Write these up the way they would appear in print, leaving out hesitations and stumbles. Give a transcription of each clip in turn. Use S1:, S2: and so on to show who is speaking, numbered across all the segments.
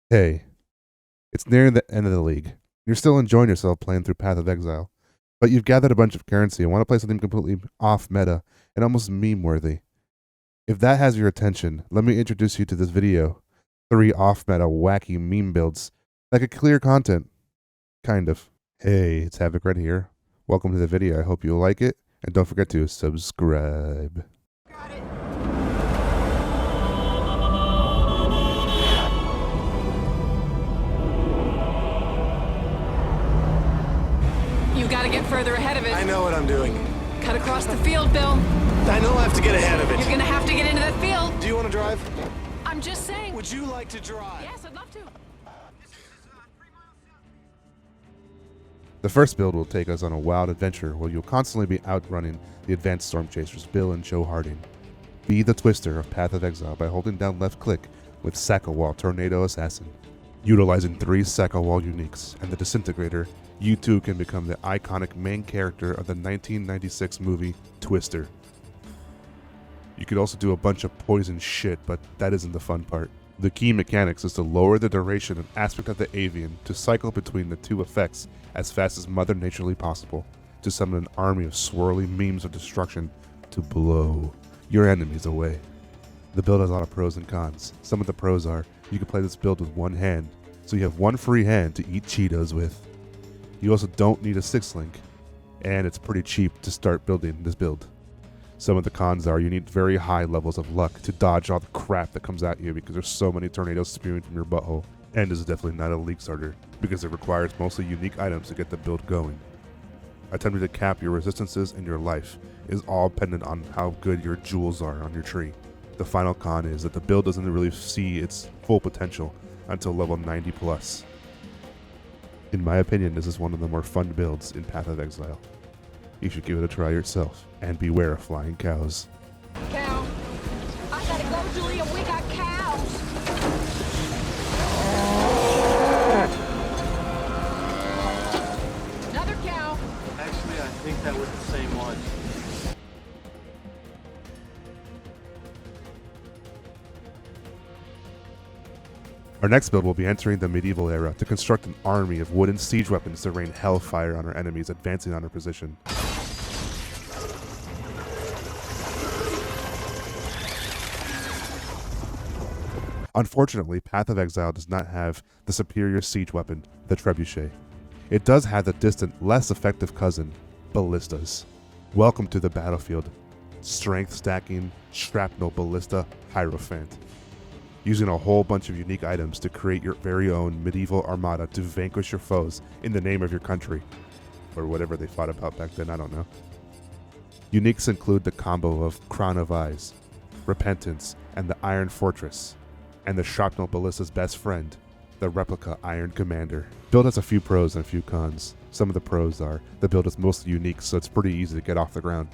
S1: Hey, it's near the end of the league. You're still enjoying yourself playing through Path of Exile, but you've gathered a bunch of currency and want to play something completely off meta and almost meme worthy. If that has your attention, let me introduce you to this video. 3 off meta wacky meme builds that could clear content. Kind of. Hey, it's Havoc right here. Welcome to the video. I hope you'll like it, and don't forget to subscribe.
S2: Got it. You gotta get further ahead of it.
S3: I know what I'm doing.
S2: Cut across the field, Bill.
S3: I know I have to get ahead of it.
S2: You're gonna have to get into that field.
S3: Do you want to drive?
S2: I'm just saying.
S3: Would you like to drive?
S2: Yes, I'd love to.
S1: The first build will take us on a wild adventure where you'll constantly be outrunning the advanced storm chasers Bill and Joe Harding. Be the twister of Path of Exile by holding down left click with Sackawall Tornado Assassin. Utilizing 3 Sackawall uniques and the Disintegrator, you too can become the iconic main character of the 1996 movie Twister. You could also do a bunch of poison shit, but that isn't the fun part. The key mechanics is to lower the duration and aspect of the avian to cycle between the 2 effects as fast as Mother Naturally possible, to summon an army of swirly memes of destruction to blow your enemies away. The build has a lot of pros and cons. Some of the pros are, you can play this build with one hand, so you have one free hand to eat Cheetos with. You also don't need a 6-link, and it's pretty cheap to start building this build. Some of the cons are you need very high levels of luck to dodge all the crap that comes at you because there's so many tornadoes spewing from your butthole, and is definitely not a league starter because it requires mostly unique items to get the build going. Attempting to cap your resistances and your life is all dependent on how good your jewels are on your tree. The final con is that the build doesn't really see its full potential until level 90 plus. In my opinion, this is one of the more fun builds in Path of Exile. You should give it a try yourself, and beware of flying cows.
S2: Cow. I gotta go, Julia. We got cows. Another cow.
S3: Actually, I think that was the same one.
S1: Our next build will be entering the medieval era to construct an army of wooden siege weapons to rain hellfire on our enemies advancing on our position. Unfortunately, Path of Exile does not have the superior siege weapon, the Trebuchet. It does have the distant, less effective cousin, ballistas. Welcome to the battlefield. Strength stacking, shrapnel ballista, Hierophant. Using a whole bunch of unique items to create your very own medieval armada to vanquish your foes in the name of your country. Or whatever they fought about back then, I don't know. Uniques include the combo of Crown of Eyes, Repentance, and the Iron Fortress, and the Shrapnel Ballista's best friend, the replica Iron Commander. Build has a few pros and a few cons. Some of the pros are, the build is mostly unique, so it's pretty easy to get off the ground.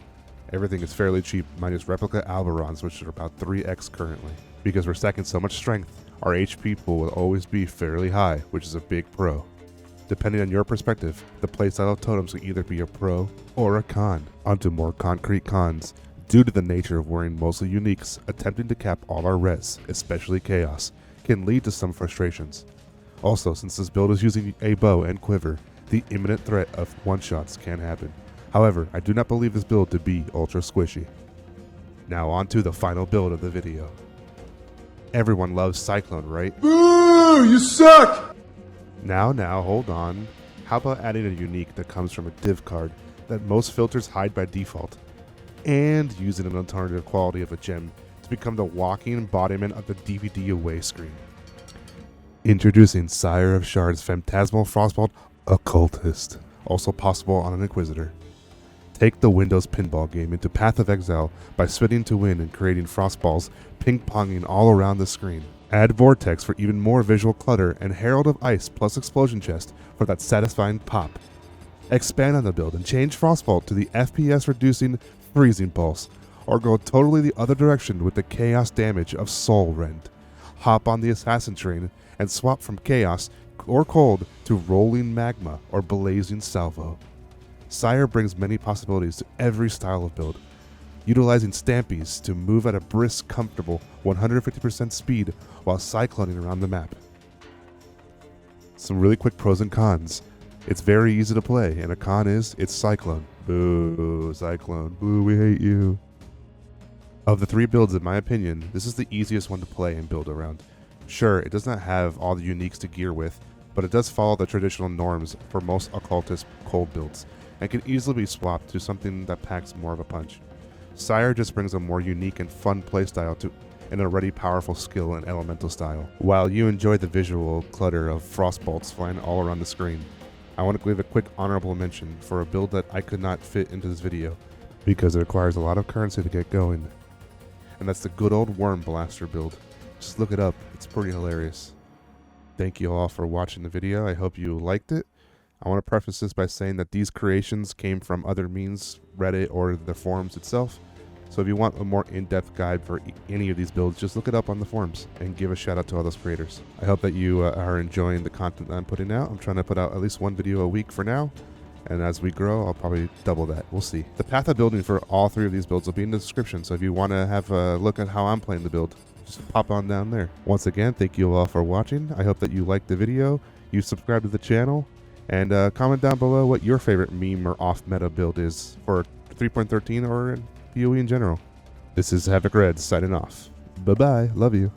S1: Everything is fairly cheap, minus replica Alberons, which are about 3x currently. Because we're stacking so much strength, our HP pool will always be fairly high, which is a big pro. Depending on your perspective, the playstyle of totems will either be a pro or a con. Onto more concrete cons. Due to the nature of wearing mostly uniques, attempting to cap all our res, especially chaos, can lead to some frustrations. Also, since this build is using a bow and quiver, the imminent threat of one-shots can happen. However, I do not believe this build to be ultra squishy. Now on to the final build of the video. Everyone loves Cyclone, right?
S4: Boo! You suck!
S1: Now, hold on. How about adding a unique that comes from a div card that most filters hide by default, and using an alternative quality of a gem to become the walking embodiment of the DVD away screen. Introducing Sire of Shards Phantasmal Frostball Occultist, also possible on an Inquisitor. Take the Windows pinball game into Path of Exile by spinning to win and creating frostballs ping-ponging all around the screen. Add Vortex for even more visual clutter and Herald of Ice plus Explosion Chest for that satisfying pop. Expand on the build and change Frostball to the FPS reducing Freezing Pulse, or go totally the other direction with the chaos damage of Soul Rend. Hop on the Assassin train and swap from Chaos or Cold to Rolling Magma or Blazing Salvo. Sire brings many possibilities to every style of build, utilizing Stampies to move at a brisk, comfortable 150% speed while cycloning around the map. Some really quick pros and cons. It's very easy to play, and a con is it's Cyclone. Boo, Cyclone. Boo, we hate you. Of the 3 builds, in my opinion, this is the easiest one to play and build around. Sure, it does not have all the uniques to gear with, but it does follow the traditional norms for most occultist cold builds, and can easily be swapped to something that packs more of a punch. Sire just brings a more unique and fun playstyle to an already powerful skill and elemental style, while you enjoy the visual clutter of frost bolts flying all around the screen. I want to give a quick honorable mention for a build that I could not fit into this video, because it requires a lot of currency to get going, and that's the good old Worm Blaster build. Just look it up, it's pretty hilarious. Thank you all for watching the video, I hope you liked it. I want to preface this by saying that these creations came from other means, Reddit or the forums itself, so if you want a more in-depth guide for any of these builds, just look it up on the forums and give a shout out to all those creators. I hope that you are enjoying the content that I'm putting out. I'm trying to put out at least 1 video a week for now, and as we grow, I'll probably double that. We'll see. The path of building for all 3 of these builds will be in the description, so if you want to have a look at how I'm playing the build, just pop on down there. Once again, thank you all for watching. I hope that you liked the video, you subscribe to the channel, and comment down below what your favorite meme or off-meta build is for 3.13 or PoE in general. This is Havoc Red signing off. Bye-bye. Love you.